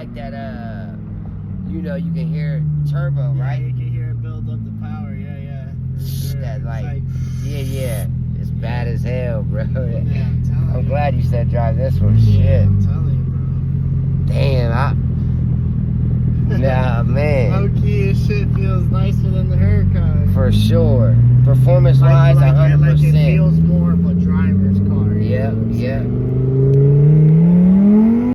like that, you know, you can hear turbo, right? Yeah, you can hear it build up the power. Yeah. Sure. That yeah. It's bad as hell, bro. Yeah, I'm telling you. I'm glad you said drive this one. Shit. I'm telling you, bro. Damn, nah, man. Low key, this shit feels nicer than the Huracan. For sure. Performance wise, 100%. Like it feels more of a driver's car. Yeah.